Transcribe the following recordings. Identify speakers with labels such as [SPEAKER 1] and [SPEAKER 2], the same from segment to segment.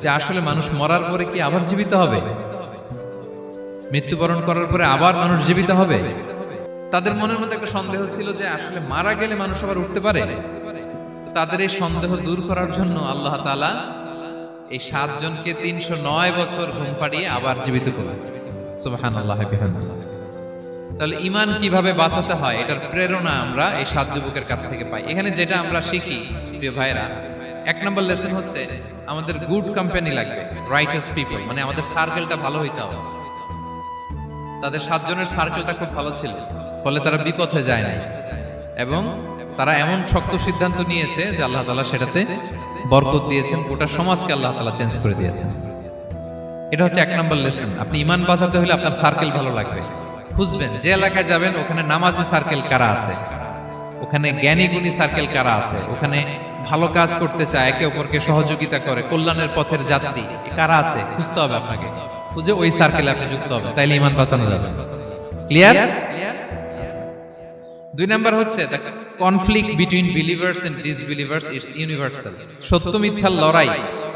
[SPEAKER 1] যে আসলে মানুষ মরার পরে কি আবার জীবিত হবে, মৃত্যুবরণ করার পরে আবার মানুষ জীবিত হবে। তাদের মনের মধ্যে একটা সন্দেহ ছিল যে আসলে মারা গেলে মানুষ আবার উঠতে পারে। তাদের এই সন্দেহ দূর করার জন্য আল্লাহ তাআলা এই 7 জনকে 309 বছর ঘুম পাড়িয়ে আবার জীবিত করলেন। সুবহানাল্লাহ বিহামদিহি। তাহলে ঈমান কিভাবে বাঁচাতে হয় এটার প্রেরণা আমরা এই 7 যুবকের কাছ থেকে পাই। এখানে যেটা আমরা শিখি প্রিয় ভাইরা, 1 নম্বর লেসন হচ্ছে আমাদের গুড কোম্পানি লাগবে, রাইটাস পিপল, মানে আমাদের সার্কেলটা ভালো হইতে হবে। তাদের 7 জনের সার্কেলটা খুব ভালো ছিল, ফলে তারা বিপথে যায় না এবং তারা এমন শক্ত সিদ্ধান্ত নিয়েছে যে আল্লাহ তাআলা সেটাতে বরকত দিয়েছেন, গোটা সমাজকে আল্লাহ তাআলা চেঞ্জ করে দিয়েছেন। এটা হচ্ছে 1 নম্বর লেসন। আপনি ঈমান বাঁচাতে হলে আপনার সার্কেল ভালো লাগবে। খুঁজবেন যে এলাকায় যাবেন ওখানে নামাজি সার্কেল কারা আছে, ওখানে জ্ঞানী গুণী সার্কেল কারা আছে, ওখানে ভালো কাজ করতে চায়, একে অপরকে সহযোগিতা করে, কল্যাণের পথের যাত্রী কারা আছে খুঁজতে হবে আপনাকে। খুঁজে ওই সার্কেলে আপনি যুক্ত হবে, তাইলে ঈমান বাঁচানো যাবে। ক্লিয়ার? 2 নাম্বার হচ্ছে conflict between believers and disbelievers it's universal. সত্য মিথ্যার লড়াই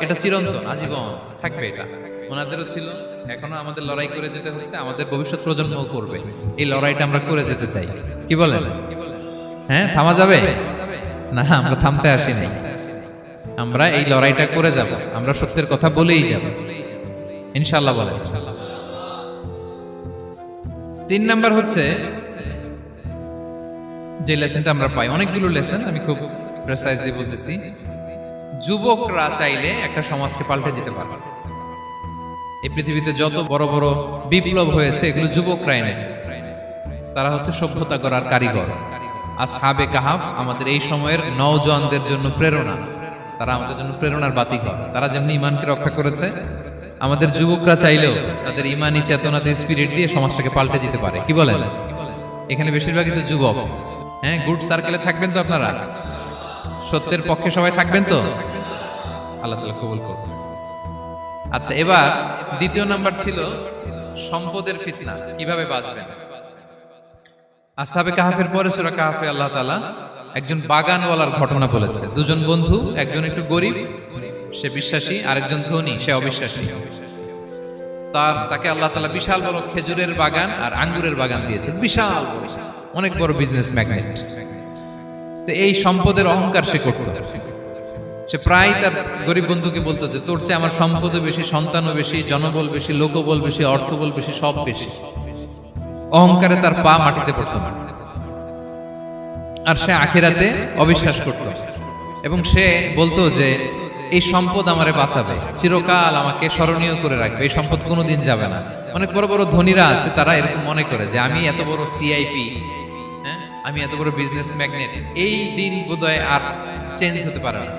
[SPEAKER 1] এটা চিরন্তন, আজীবন থাকবে। এটা ওনাদেরও ছিল, এখনো আমাদের লড়াই করে যেতে হচ্ছে, আমাদের ভবিষ্যৎ প্রজন্মও করবে। এই লড়াইটা আমরা করে যেতে চাই, কি বলেন? হ্যাঁ, থামা যাবে না, আমরা থামতে আসি নাই, আমরা এই লড়াইটা করে যাব, আমরা সত্যের কথা বলেই যাব ইনশাআল্লাহ। বলেন 3 নাম্বার হচ্ছে যে লেসনটা আমরা পাই, অনেকগুলো লেসন, আমি খুব প্রেসাইজলি বলতেছি। যুবকরা চাইলে একটা সমাজকে পাল্টে দিতে পারবে। এই পৃথিবীতে যত বড় বড় বিপ্লব হয়েছে এগুলো যুবকরা এনেছে। তারা হচ্ছে সভ্যতা গড়ার কারিগর। আসহাবে কাহাফ আমাদের এই সময়ের নওজওয়ানদের জন্য প্রেরণা, তারা আমাদের জন্য প্রেরণার বাতিঘর। তারা যেমনি ঈমানকে রক্ষা করেছে, আমাদের যুবকরা চাইলেও তাদের ঈমানি চেতনাতে স্পিরিট দিয়ে সমাজটাকে পাল্টে দিতে পারে। কি বলেন? এখানে বেশিরভাগই তো যুবক। হ্যাঁ, গুড সার্কেলে থাকবেন তো আপনারা, সত্যের পক্ষে সবাই থাকবেন তো, আল্লাহ তাআলা কবুল করুন। আচ্ছা, এবার 2 নাম্বার ছিল সম্পদের ফিতনা, কিভাবে বাঁচবেন। আসহাবে কাহাফের পরে সূরা কাহাফে আল্লাহ তাআলা একজন বাগানওয়ালার ঘটনা বলেছে। 2 জন বন্ধু, একজন একটু গরিব, সে বিশ্বাসী, আরেকজন ধনী, সে অবিশ্বাসী। তাকে আল্লাহ তাআলা বিশাল বড় খেজুরের বাগান আর আঙ্গুরের বাগান দিয়েছেন, বিশাল অনেক বড় বিজনেস ম্যাগনেট। তো এই সম্পদের অহংকার সে করত। সে প্রায় তার গরিব বন্ধুকে বলতো যে তোর চেয়ে আমার সম্পদও বেশি, সন্তানও বেশি, জনবল বেশি, লোকবল বেশি, অর্থবল বেশি, সব বেশি। অহংকারে তার পা মাটিতে পড়তো না। আর সে আখিরাতে অবিশ্বাস করত এবং সে বলতো যে এই সম্পদ আমারে বাঁচাবে, চিরকাল আমাকে স্মরণীয় করে রাখবে, এই সম্পদ কোনোদিন যাবে না। অনেক বড় বড় ধনীরা আছে, তারা এরকম মনে করে যে আমি এত বড় সিআইপি, হ্যাঁ, আমি এত বড় বিজনেস ম্যাগনেট, এই দিন বোধহয় আর চেঞ্জ হতে পারে না,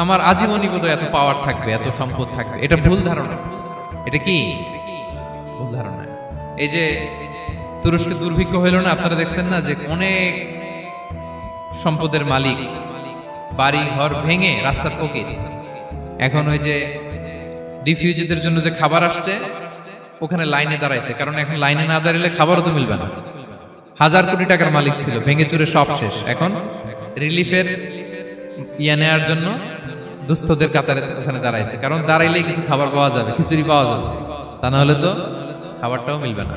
[SPEAKER 1] আমার আজীবনই বোধহয় এত পাওয়ার থাকবে, এত সম্পদ থাকবে। এটা ভুল ধারণা। এটা কি ভুল ধারণা? এই যে তুরস্কে দুর্ভিক্ষ হইল না, আপনারা দেখছেন না যে অনেক সম্পদের মালিক বাড়ি ঘর ভেঙে রাস্তার ফকির। এখন ওই যে রিফিউজিদের জন্য যে খাবার আসছে ওখানে লাইনে দাঁড়াইছে, কারণ এখন লাইনে না দাঁড়ালে খাবারও তো মিলবে না। 1000 কোটি টাকার মালিক ছিল, ভেঙে চুরে সব শেষ। এখন রিলিফের নেওয়ার জন্য দুস্থদের কাতারে ওখানে দাঁড়াইছে, কারণ দাঁড়াইলেই কিছু খাবার পাওয়া যাবে, খিচুড়ি পাওয়া যাবে, তা না হলে তো খাবারটাও মিলবে না।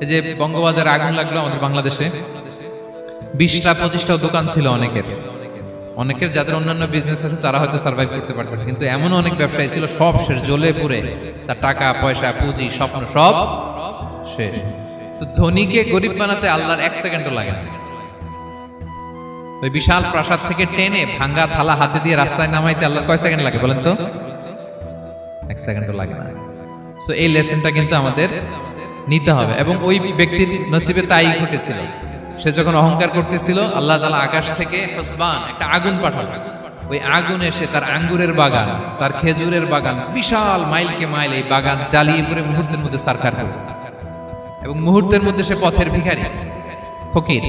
[SPEAKER 1] এই যে বঙ্গবাজারে আগুন লাগলো আমাদের বাংলাদেশে, 20টা-25টা দোকান ছিল অনেকের যাদের অন্যান্য বিজনেস আছে তারা হয়তো সার্ভাইভ করতে পারতেছে, কিন্তু এমন অনেক ব্যবসায়ী ছিল সব শেষ, জ্বলে পুড়ে, তার টাকা পয়সা পুঁজি স্বপ্ন সব শেষ। তো ধনীকে গরিব বানাতে আল্লাহর 1 সেকেন্ডও লাগে না। ওই বিশাল প্রাসাদ থেকে টেনে ভাঙ্গা থালা হাতে দিয়ে রাস্তায় নামাইতে আল্লাহর কয় সেকেন্ড লাগে বলেন তো? 1 সেকেন্ডও লাগে না। সো এই লেসনটা কিন্তু আমাদের নিতে হবে। এবং ওই ব্যক্তির নসিবে তাই ঘটেছিল। সে যখন অহংকার করতেছিল, আল্লাহ তাআলা আকাশ থেকে হুসবান একটা আগুন পাঠালো। ওই আগুন এসে তার আঙ্গুরের বাগান, তার খেজুরের বাগান, বিশাল মাইলকে মাইল এই বাগান জ্বালিয়ে পুরো মুহূর্তের মধ্যে সারখার করে, এবং মুহূর্তের মধ্যে সে পথের ভিখারি, ফকির।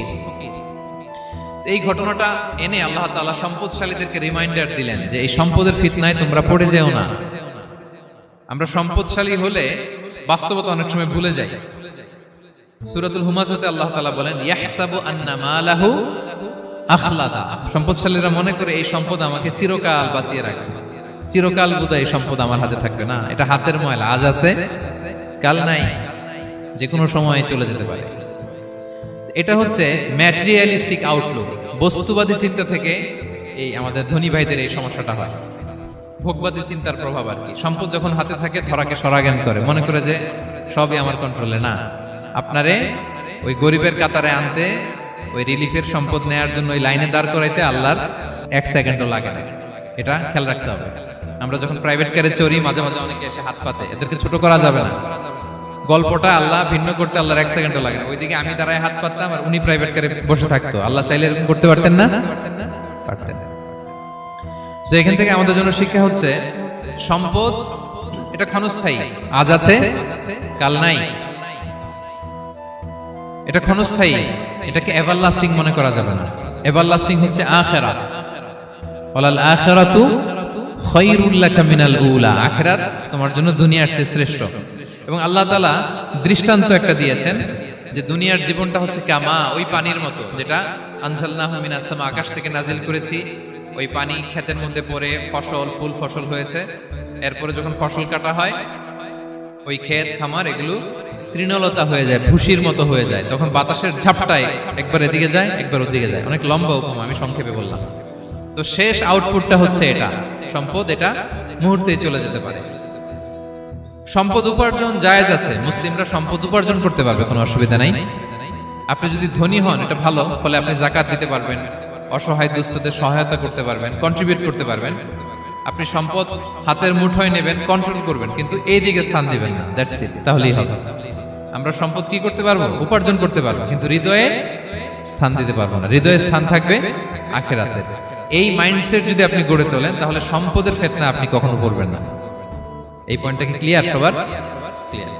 [SPEAKER 1] এই ঘটনাটা এনে আল্লাহ তাআলা সম্পদশালীদেরকে রিমাইন্ডার দিলেন যে এই সম্পদের ফিতনায় তোমরা পড়ে যেও না। আমরা সম্পদশালী হলে বাস্তবতা অনেক সময় ভুলে যাই। সূরাতুল হুমাযাতে আল্লাহ তাআলা বলেন ইয়াহসাবু আন্না মালাহু আখলাদা। সম্পদশালীরা মনে করে এই সম্পদ আমাকে চিরকাল বাঁচিয়ে রাখবে। চিরকাল বোধহয় এই সম্পদ আমার হাতে থাকবে না, এটা হাতের ময়লা, আজ আছে কাল নাই, যে কোনো সময় চলে যেতে পারে। এটা হচ্ছে ম্যাটেরিয়ালিস্টিক আউটলুক, বস্তুবাদী চিন্তা থেকে এই আমাদের ধনী ভাইদের এই সমস্যাটা হয়। ভোগবাদী চিন্তার প্রভাব আর কি। সম্পদ যখন হাতে থাকে ধরাকে সরাজ্ঞান করে, মনে করে যে সবই আমার কন্ট্রোলে। না, আপনারে ওই গরিবের কাতারে আনতে, ওই রিলিফের সম্পদ নেয়ার জন্য ওই লাইনে দাঁড় করাইতে আল্লাহর 1 সেকেন্ডও লাগে না, এটা খেয়াল রাখতে হবে। আমরা যখন প্রাইভেট কারে চড়ি, মাঝে মাঝে অনেকে এসে হাত পাতে, এদেরকে ছোট করা যাবে না। গল্পটা আল্লাহ ভিন্ন করতে আল্লাহর 1 সেকেন্ডও লাগে না। ওইদিকে আমি দাঁড়ায় হাত পাততাম আর উনি প্রাইভেট কারে বসে থাকতো। আল্লাহ চাইলে এরকম করতে পারতেন না? পারতেন। তো এখান থেকে আমাদের জন্য শিক্ষা হচ্ছে, সম্পদ এটা ক্ষণস্থায়ী, আজ আছে কাল নাই, এটা ক্ষণস্থায়ী, এটাকে এভারলাস্টিং মনে করা যাবে না। এভারলাস্টিং হচ্ছে আখিরাত। ওয়ালাল আখিরাতু খায়রুল লাকা মিনাল উলা, আখিরাত তোমার জন্য দুনিয়ার চেয়ে শ্রেষ্ঠ। এবং আল্লাহ তাআলা দৃষ্টান্ত একটা দিয়েছেন যে দুনিয়ার জীবনটা হচ্ছে কামা, ওই পানির মতো, যেটা আনজালনাহু মিনাস সামা, আকাশ থেকে নাজিল করেছি। ওই পানি ক্ষেতের মধ্যে পড়ে ফসল, ফুল ফসল হয়েছে। এরপরে যখন ফসল কাটা হয়, ওই ক্ষেত খামার এগুলো তৃণলতা হয়ে যায়, ভুসির মতো হয়ে যায়। তখন বাতাসের ঝাপটায় একবার এদিকে যায়, একবার ওদিকে যায়। অনেক লম্বা উপমা, আমি সংক্ষেপে বললাম। তো শেষ আউটপুটটা হচ্ছে এটা, সম্পদ এটা মুহূর্তেই চলে যেতে পারে। সম্পদ উপার্জন জায়েজ আছে, মুসলিমরা সম্পদ উপার্জন করতে পারবে, কোনো অসুবিধা নাই। আপনি যদি ধনী হন এটা ভালো, ফলে আপনি যাকাত দিতে পারবেন, অসহায় দুস্থদের সহায়তা করতে পারবেন, কন্ট্রিবিউট করতে পারবেন। আপনি সম্পদ হাতের মুঠোয় নেবেন, কন্ট্রোল করবেন, কিন্তু এই দিকে স্থান দিবেন না, দ্যাটস ইট, তাহলেই হবে। আমরা সম্পদ কি করতে পারবো? উপার্জন করতে পারবো, কিন্তু হৃদয়ে স্থান দিতে পারবো না। হৃদয়ে স্থান থাকবে আখিরাতে। এই মাইন্ডসেট যদি আপনি গড়ে তোলেন, তাহলে সম্পদের ফিতনা আপনি কখনো পড়বেন না। এই পয়েন্টটা কি ক্লিয়ার সবার? ক্লিয়ার।